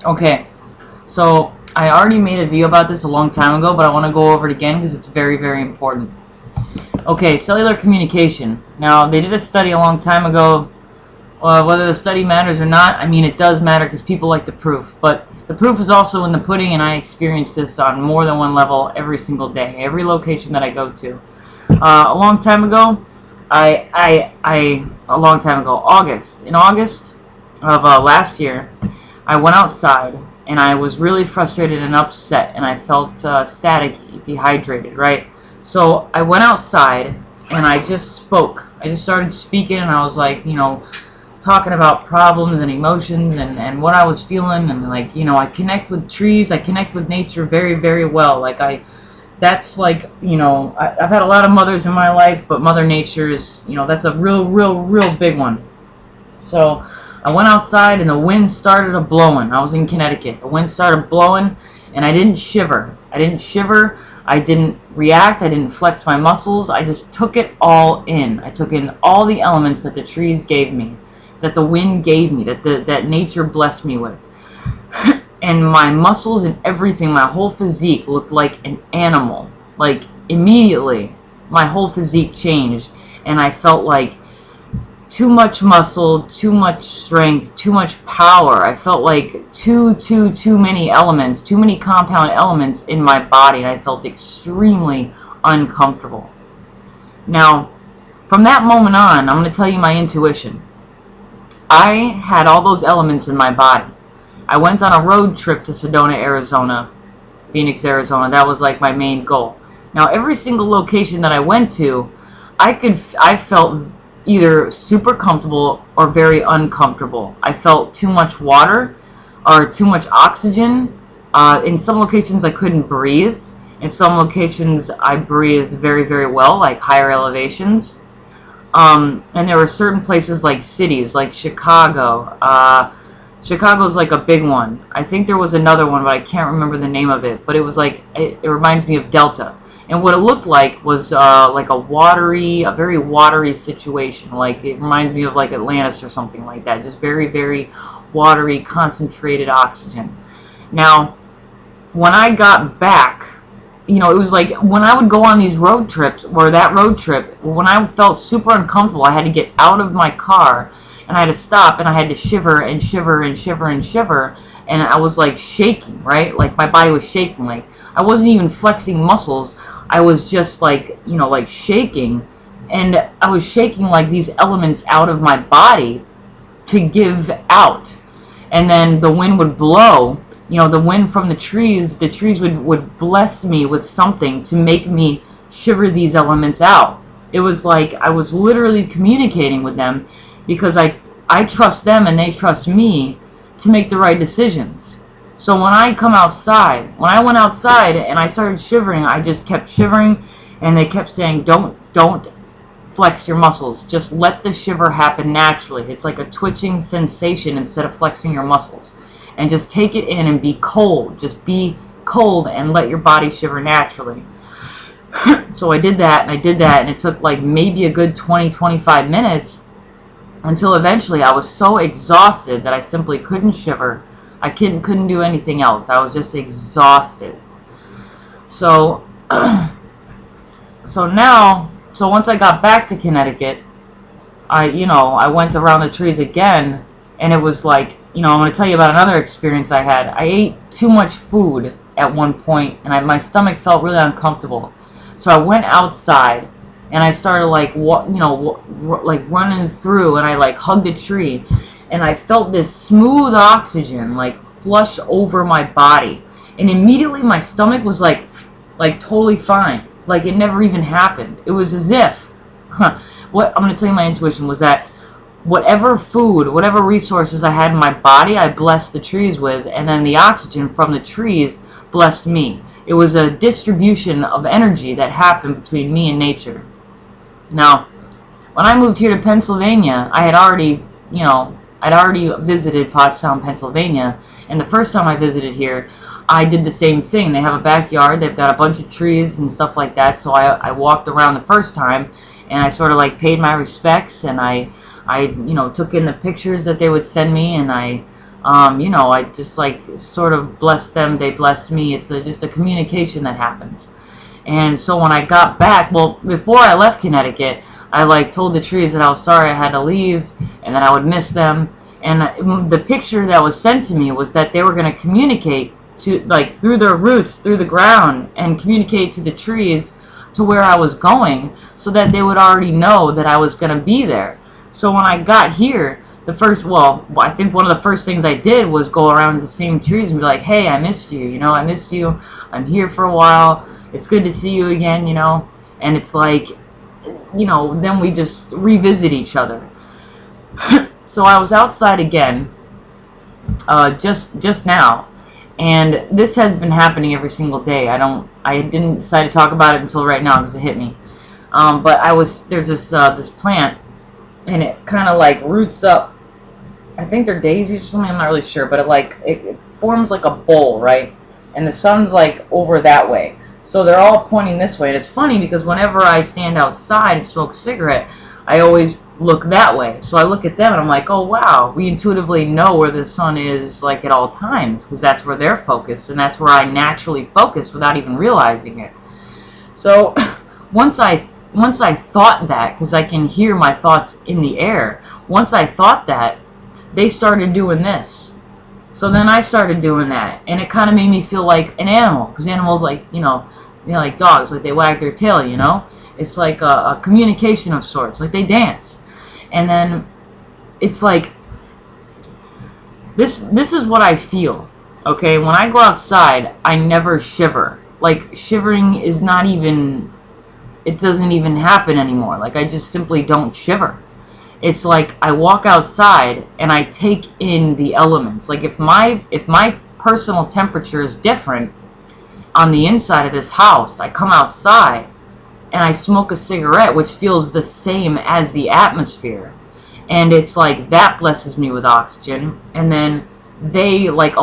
Okay, so I already made a video about this a long time ago, but I want to go over it again because it's very, very important. Okay, cellular communication. Now, they did a study a long time ago. Whether the study matters or not, I mean, it does matter because people like the proof. But the proof is also in the pudding, and I experience this on more than one level every single day, every location that I go to. A long time ago, in August of last year, I went outside, and I was really frustrated and upset, and I felt staticky, dehydrated, right? So I went outside, and I just spoke. I just started speaking, and I was like, talking about problems and emotions and what I was feeling, and like, I connect with trees, I connect with nature very, very well. That's like, I've had a lot of mothers in my life, but Mother Nature is, that's a real big one. So I went outside and the wind started blowing. I was in Connecticut. The wind started blowing and I didn't shiver. I didn't react. I didn't flex my muscles. I just took it all in. I took in all the elements that the trees gave me, that the wind gave me, that nature blessed me with. And my muscles and everything, my whole physique looked like an animal. Like, immediately, my whole physique changed. And I felt like too much muscle, too much strength, too much power. I felt like too many elements, too many compound elements in my body. And I felt extremely uncomfortable. Now, from that moment on, I'm going to tell you my intuition. I had all those elements in my body. I went on a road trip to Sedona, Arizona, Phoenix, Arizona. That was like my main goal. Now, every single location that I went to, I felt either super comfortable or very uncomfortable. I felt too much water or too much oxygen. In some locations, I couldn't breathe. In some locations, I breathed very, very well, like higher elevations. And there were certain places like cities, like Chicago. Chicago's like a big one. I think there was another one, but I can't remember the name of it. But it was like, it reminds me of Delta. And what it looked like was like a very watery situation. Like, it reminds me of like Atlantis or something like that. Just very, very watery, concentrated oxygen. Now, when I got back, it was like when I would go on these road trips, or that road trip, when I felt super uncomfortable, I had to get out of my car, and I had to stop, and I had to shiver and shiver and shiver and shiver, and I was like shaking, right? Like my body was shaking. Like I wasn't even flexing muscles. I was just like, like shaking, and I was shaking like these elements out of my body to give out. And then the wind would blow, the wind from the trees would bless me with something to make me shiver these elements out. It was like I was literally communicating with them, because I trust them and they trust me to make the right decisions. So when I went outside and I started shivering, I just kept shivering, and they kept saying, don't flex your muscles. Just let the shiver happen naturally. It's like a twitching sensation instead of flexing your muscles. And just take it in and be cold. Just be cold and let your body shiver naturally. So I did that, and it took like maybe a good 20-25 minutes, until eventually I was so exhausted that I simply couldn't shiver. I couldn't do anything else. I was just exhausted. So so once I got back to Connecticut, I went around the trees again, and it was like, I'm going to tell you about another experience I had. I ate too much food at one point, and my stomach felt really uncomfortable. So I went outside, and I started like running through, and I like hugged a tree, and I felt this smooth oxygen like flush over my body, and immediately my stomach was like totally fine, like it never even happened. It was as if, what I'm going to tell you, my intuition was that whatever food, whatever resources I had in my body, I blessed the trees with, and then the oxygen from the trees blessed me. It was a distribution of energy that happened between me and nature. Now, when I moved here to Pennsylvania, I'd already visited Pottstown, Pennsylvania, and the first time I visited here, I did the same thing. They have a backyard, they've got a bunch of trees and stuff like that, so I walked around the first time, and I sort of like paid my respects, and I took in the pictures that they would send me, and I You know, I just like sort of blessed them, they blessed me. It's just a communication that happens. And so when I got back, well, before I left Connecticut, I like told the trees that I was sorry I had to leave and that I would miss them. And the picture that was sent to me was that they were going to communicate to, like, through their roots, through the ground, and communicate to the trees to where I was going, so that they would already know that I was going to be there. So when I got here, I think one of the first things I did was go around the same trees and be like, hey, I missed you, you know, I missed you, I'm here for a while, it's good to see you again, you know. And it's like, you know, then we just revisit each other. So I was outside again, just now, and this has been happening every single day. I didn't decide to talk about it until right now because it hit me. But there's this plant, and it kind of like roots up. I think they're daisies or something. I'm not really sure, but it forms like a bowl, right? And the sun's like over that way, so they're all pointing this way. And it's funny because whenever I stand outside and smoke a cigarette, I always look that way. So I look at them and I'm like, oh wow, we intuitively know where the sun is, like, at all times, because that's where they're focused, and that's where I naturally focus without even realizing it. So once I thought that, because I can hear my thoughts in the air, once I thought that, they started doing this. So then I started doing that, and it kind of made me feel like an animal, because animals, like, you know, like dogs, like they wag their tail, you know? It's like a communication of sorts, like they dance. And then it's like, this is what I feel, okay? When I go outside, I never shiver. Like, shivering is not even, it doesn't even happen anymore. Like, I just simply don't shiver. It's like I walk outside and I take in the elements. Like, if my personal temperature is different on the inside of this house, I come outside and I smoke a cigarette, which feels the same as the atmosphere, and it's like that blesses me with oxygen. And then they like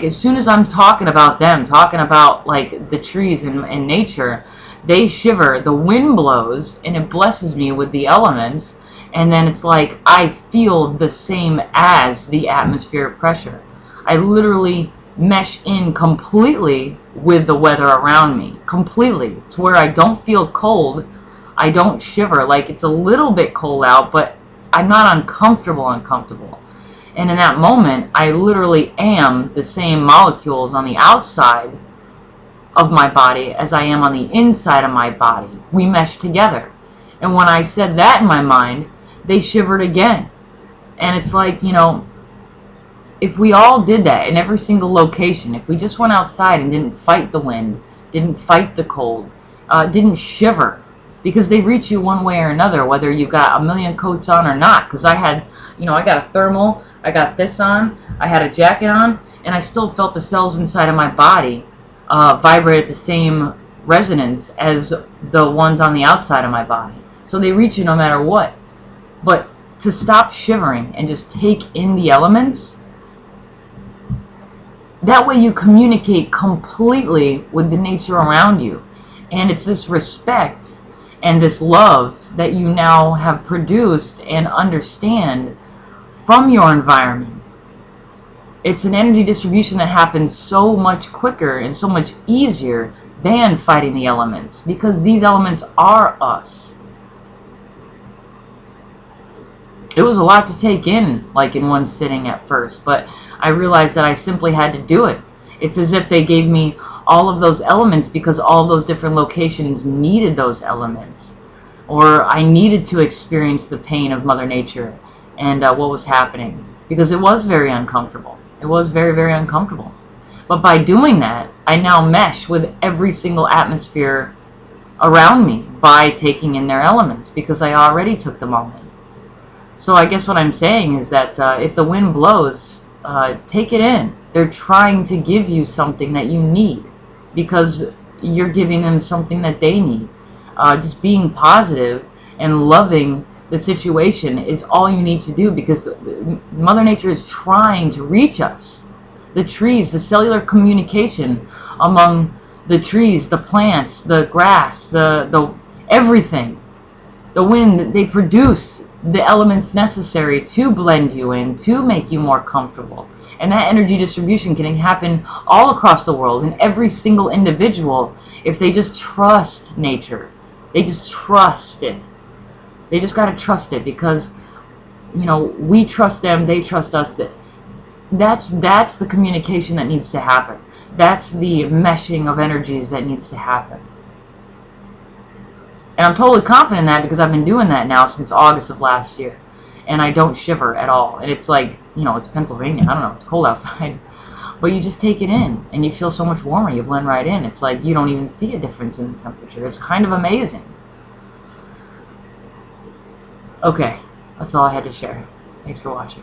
as soon as I'm talking about them, talking about like the trees and nature, they shiver. The wind blows and it blesses me with the elements, and then it's like I feel the same as the atmospheric pressure. I literally mesh in completely with the weather around me, completely, to where I don't feel cold, I don't shiver. Like, it's a little bit cold out, but I'm not uncomfortable. And in that moment, I literally am the same molecules on the outside of my body as I am on the inside of my body. We mesh together. And when I said that in my mind, they shivered again. And it's like, you know, if we all did that in every single location, if we just went outside and didn't fight the wind, didn't fight the cold, didn't shiver, because they reach you one way or another, whether you got a million coats on or not. Because I had, you know, I got a thermal, I got this on, I had a jacket on, and I still felt the cells inside of my body vibrate at the same resonance as the ones on the outside of my body. So they reach you no matter what. But to stop shivering and just take in the elements, that way you communicate completely with the nature around you. And it's this respect and this love that you now have produced and understand from your environment. It's an energy distribution that happens so much quicker and so much easier than fighting the elements, because these elements are us. It was a lot to take in, like in one sitting at first, but I realized that I simply had to do it. It's as if they gave me all of those elements because all of those different locations needed those elements. Or I needed to experience the pain of Mother Nature and what was happening, because it was very uncomfortable. It was very, very uncomfortable. But by doing that, I now mesh with every single atmosphere around me by taking in their elements, because I already took them all in. So I guess what I'm saying is that if the wind blows, take it in. They're trying to give you something that you need, because you're giving them something that they need. Just being positive and loving the situation is all you need to do, because Mother Nature is trying to reach us. The trees, the cellular communication among the trees, the plants, the grass, the everything, the wind, they produce the elements necessary to blend you in, to make you more comfortable. And that energy distribution can happen all across the world, in every single individual, if they just trust nature. They just trust it. They just got to trust it, because, you know, we trust them, they trust us. That's the communication that needs to happen. That's the meshing of energies that needs to happen. And I'm totally confident in that, because I've been doing that now since August of last year. And I don't shiver at all. And it's like, you know, it's Pennsylvania. I don't know, it's cold outside. But you just take it in, and you feel so much warmer. You blend right in. It's like you don't even see a difference in the temperature. It's kind of amazing. Okay, that's all I had to share. Thanks for watching.